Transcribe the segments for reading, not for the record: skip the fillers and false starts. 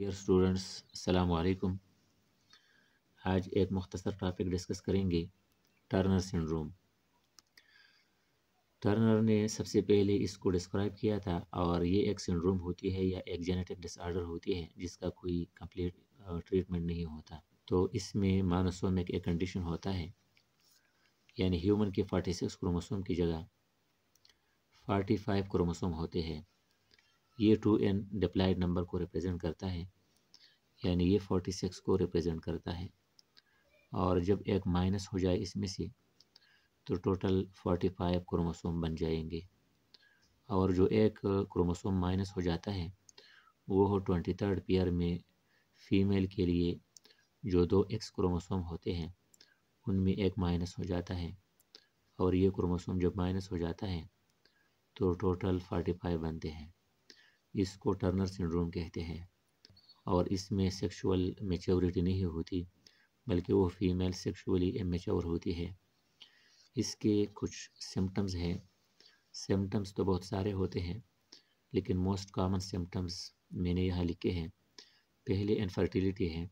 Dear students, السلام علیکم۔ آج ایک مختصر ٹاپک ڈسکس کریں گے، ٹرنر سنڈروم۔ ٹرنر نے سب سے پہلے اس کو ڈسکرائب کیا تھا، اور یہ ایک سنڈروم ہوتی ہے یا ایک جینیٹک ڈس آرڈر ہوتی ہے جس کا کوئی کمپلیٹ ٹریٹمنٹ نہیں ہوتا۔ تو اس میں مانوسومک ایک کنڈیشن ہوتا ہے، یعنی ہیومن کے 46 کروموسوم کی جگہ 45 کروموسوم ہوتے ہیں۔ یہ 2n ڈپلائڈ نمبر کو ریپرزینٹ کرتا ہے، یعنی یہ 46 کو ریپرزینٹ کرتا ہے، اور جب ایک مائنس ہو جائے اس میں سے تو ٹوٹل 45 کروموسوم بن جائیں گے، اور جو ایک کروموسوم مائنس ہو جاتا ہے وہ 23rd پیئر میں فیمیل کے لیے جو 2x کروموسوم ہوتے ہیں ان میں ایک مائنس ہو جاتا ہے، اور یہ کروموسوم جب مائنس ہو جاتا ہے تو ٹوٹل 45 بنتے ہیں۔ اس کو ٹرنر سنڈروم کہتے ہیں، اور اس میں سیکشول میچورٹی نہیں ہوتی، بلکہ وہ فیمیل سیکشولی امیچور ہوتی ہے۔ اس کے کچھ سمٹمز ہیں۔ سمٹمز تو بہت سارے ہوتے ہیں، لیکن موسٹ کامن سمٹمز میں نے یہاں لکھے ہیں۔ پہلے انفرٹیلیٹی ہے،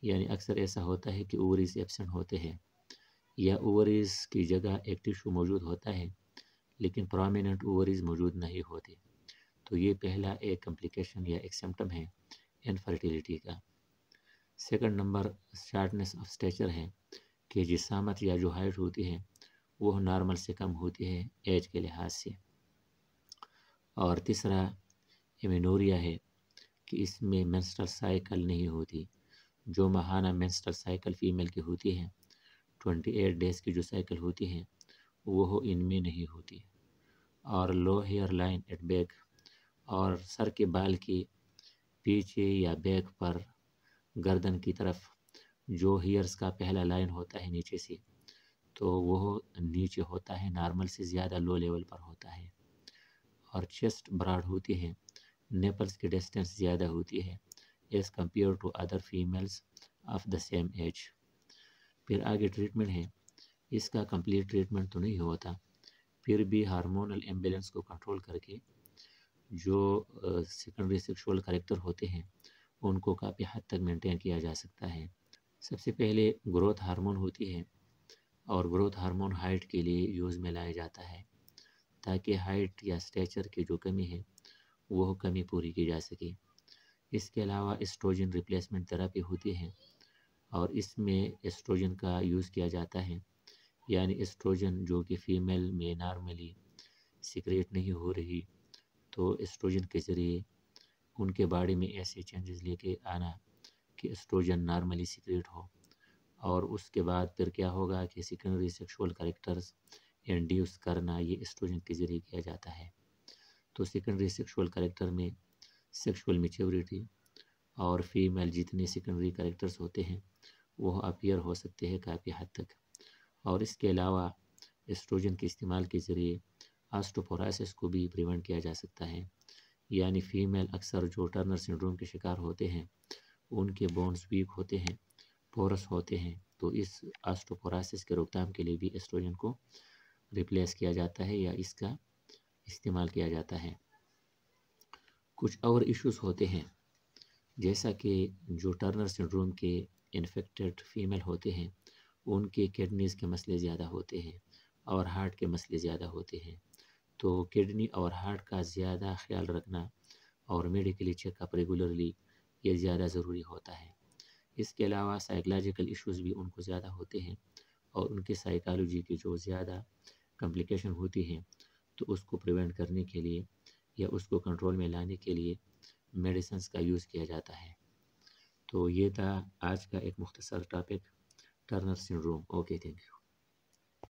یعنی اکثر ایسا ہوتا ہے کہ اووریز ایبسنٹ ہوتے ہیں، یا اووریز کی جگہ ایک ٹیشو موجود ہوتا ہے لیکن پرومیننٹ اووریز موجود نہیں ہوتے۔ تو یہ پہلا ایک کمپلیکیشن یا ایک سمٹم ہے انفرٹیلیٹی کا۔ سیکنڈ نمبر شارٹنس آف اسٹیچر ہے، کہ جسامت یا جو ہائٹ ہوتی ہے وہ نارمل سے کم ہوتی ہے ایج کے لحاظ سے۔ اور تیسرا ایمینوریا ہے، کہ اس میں مینسٹرل سائیکل نہیں ہوتی۔ جو ماہانہ مینسٹرل سائیکل فیمیل کی ہوتی ہے، 28 ڈیز کی جو سائیکل ہوتی ہے وہ ان میں نہیں ہوتی۔ اور لو ہیئر لائن ایٹ بیک، اور سر کے بال کی پیچھے یا بیک پر گردن کی طرف جو ہیئرز کا پہلا لائن ہوتا ہے نیچے سے، تو وہ نیچے ہوتا ہے، نارمل سے زیادہ لو لیول پر ہوتا ہے۔ اور چیسٹ براڈ ہوتی ہے، نیپلز کی ڈسٹینس زیادہ ہوتی ہے as compare to other females of the same age. پھر آگے ٹریٹمنٹ ہے، اس کا کمپلیٹ ٹریٹمنٹ تو نہیں ہوتا، پھر بھی ہارمونل امبیلنس کو کنٹرول کر کے جو سیکنڈری سیکشول کریکٹر ہوتے ہیں ان کو کافی حد تک مینٹین کیا جا سکتا ہے۔ سب سے پہلے گروتھ ہارمون ہوتی ہے، اور گروتھ ہارمون ہائٹ کے لیے یوز میں لایا جاتا ہے، تاکہ ہائٹ یا اسٹیچر کی جو کمی ہے وہ کمی پوری کی جا سکے۔ اس کے علاوہ ایسٹروجن ریپلیسمنٹ تھراپی ہوتی ہے، اور اس میں ایسٹروجن کا یوز کیا جاتا ہے، یعنی ایسٹروجن جو کہ فیمیل میں نارملی سیکریٹ نہیں ہو رہی، تو ایسٹروجن کے ذریعے ان کے باڈی میں ایسے چینجز لے کے آنا کہ ایسٹروجن نارملی سیکریٹ ہو، اور اس کے بعد پھر کیا ہوگا کہ سیکنڈری سیکشول کریکٹرز انڈیوس کرنا یہ ایسٹروجن کے ذریعے کیا جاتا ہے۔ تو سیکنڈری سیکشول کریکٹر میں سیکشول میچورٹی اور فیمیل جتنے سیکنڈری کریکٹرز ہوتے ہیں وہ اپیئر ہو سکتے ہیں کافی حد تک۔ اور اس کے علاوہ ایسٹروجن کے استعمال کے ذریعے آسٹوپورائسس کو بھی پریونٹ کیا جا سکتا ہے، یعنی فیمیل اکثر جو ٹرنر سنڈروم کے شکار ہوتے ہیں ان کے بونز ویک ہوتے ہیں، پورس ہوتے ہیں، تو اس آسٹوپورائسس کے روک تھام کے لیے بھی ایسٹروجن کو ریپلیس کیا جاتا ہے یا اس کا استعمال کیا جاتا ہے۔ کچھ اور ایشوز ہوتے ہیں، جیسا کہ جو ٹرنر سنڈروم کے انفیکٹڈ فیمیل ہوتے ہیں ان کے کڈنیز کے مسئلے زیادہ ہوتے ہیں اور ہارٹ کے مسئلے زیادہ ہوتے ہیں، تو کڈنی اور ہارٹ کا زیادہ خیال رکھنا اور میڈیکلی چیک اپ ریگولرلی یہ زیادہ ضروری ہوتا ہے۔ اس کے علاوہ سائیکولوجیکل ایشوز بھی ان کو زیادہ ہوتے ہیں، اور ان کی سائیکالوجی کی جو زیادہ کمپلیکیشن ہوتی ہیں تو اس کو پریونٹ کرنے کے لیے یا اس کو کنٹرول میں لانے کے لیے میڈیسنز کا یوز کیا جاتا ہے۔ تو یہ تھا آج کا ایک مختصر topic, Turner syndrome. Okay, thank you.